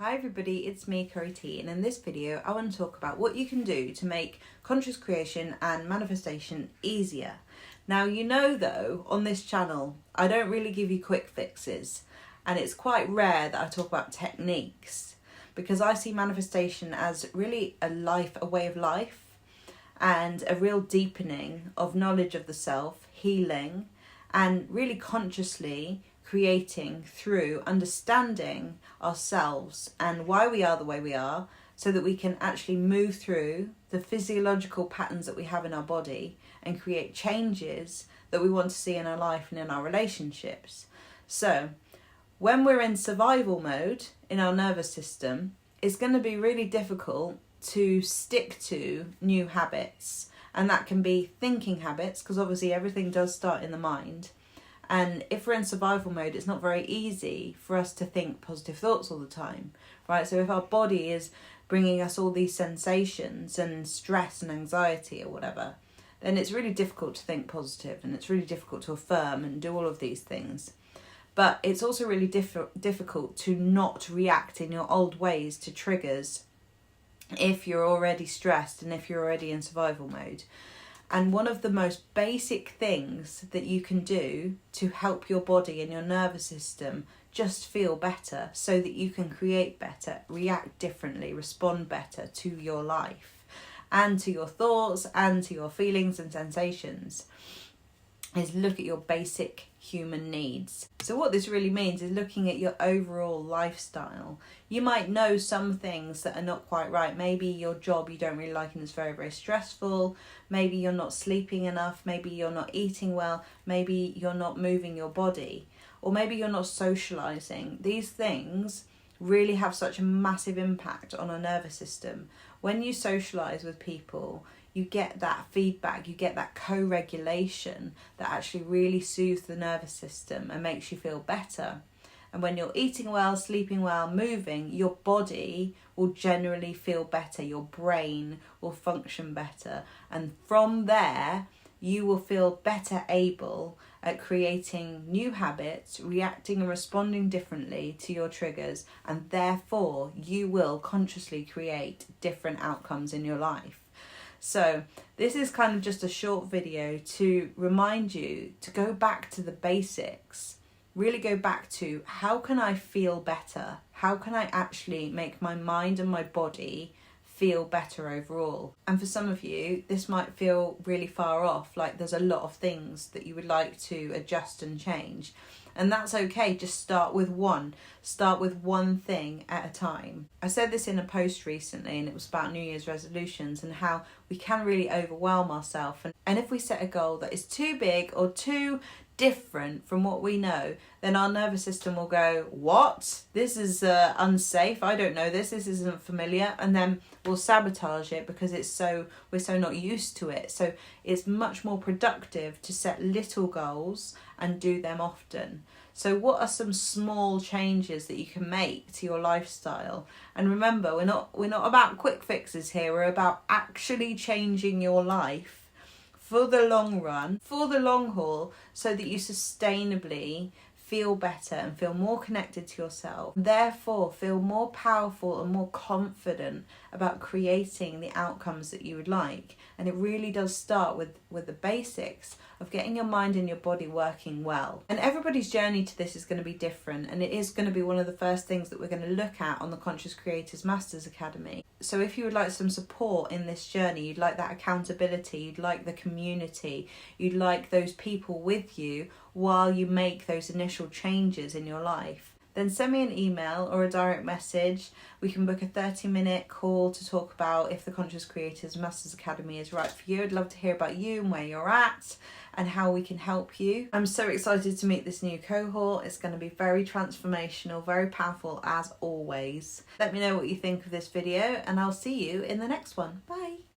Hi everybody, it's me, Curry T, and in this video I want to talk about what you can do to make conscious creation and manifestation easier. Now you know though, on this channel I don't really give you quick fixes, and it's quite rare that I talk about techniques because I see manifestation as really a way of life and a real deepening of knowledge of the self, healing, and really consciously creating through understanding ourselves and why we are the way we are, so that we can actually move through the physiological patterns that we have in our body and create changes that we want to see in our life and in our relationships. So when we're in survival mode in our nervous system, it's going to be really difficult to stick to new habits, and that can be thinking habits, because obviously everything does start in the mind. And if we're in survival mode, it's not very easy for us to think positive thoughts all the time, right? So if our body is bringing us all these sensations and stress and anxiety or whatever, then it's really difficult to think positive, and it's really difficult to affirm and do all of these things. But it's also really difficult to not react in your old ways to triggers if you're already stressed and if you're already in survival mode. And one of the most basic things that you can do to help your body and your nervous system just feel better, so that you can create better, react differently, respond better to your life and to your thoughts and to your feelings and sensations, is look at your basic human needs. So what this really means is looking at your overall lifestyle. You might know some things that are not quite right. Maybe your job you don't really like and it's very, very stressful. Maybe you're not sleeping enough. Maybe you're not eating well. Maybe you're not moving your body. Or maybe you're not socializing. These things really have such a massive impact on our nervous system. When you socialize with people, you get that feedback, you get that co-regulation that actually really soothes the nervous system and makes you feel better. And when you're eating well, sleeping well, moving, your body will generally feel better, your brain will function better. And from there, you will feel better able at creating new habits, reacting and responding differently to your triggers, and therefore you will consciously create different outcomes in your life. So this is kind of just a short video to remind you to go back to the basics, really go back to how can I feel better? How can I actually make my mind and my body feel better overall? And for some of you, this might feel really far off, like there's a lot of things that you would like to adjust and change. And that's okay, just start with one. Start with one thing at a time. I said this in a post recently, and it was about New Year's resolutions and how we can really overwhelm ourselves. And if we set a goal that is too big or too different from what we know, then our nervous system will go, what? This is unsafe, I don't know this isn't familiar, and then we'll sabotage it because we're so not used to it. So it's much more productive to set little goals and do them often. So what are some small changes that you can make to your lifestyle? And remember, we're not about quick fixes here, we're about actually changing your life for the long run, for the long haul, so that you sustainably feel better and feel more connected to yourself. Therefore, feel more powerful and more confident about creating the outcomes that you would like. And it really does start with the basics of getting your mind and your body working well. And everybody's journey to this is going to be different, and it is going to be one of the first things that we're going to look at on the Conscious Creators Masters Academy. So if you would like some support in this journey, you'd like that accountability, you'd like the community, you'd like those people with you while you make those initial changes in your life, then send me an email or a direct message. We can book a 30-minute call to talk about if the Conscious Creators Masters Academy is right for you. I'd love to hear about you and where you're at and how we can help you. I'm so excited to meet this new cohort. It's going to be very transformational, very powerful as always. Let me know what you think of this video, and I'll see you in the next one. Bye.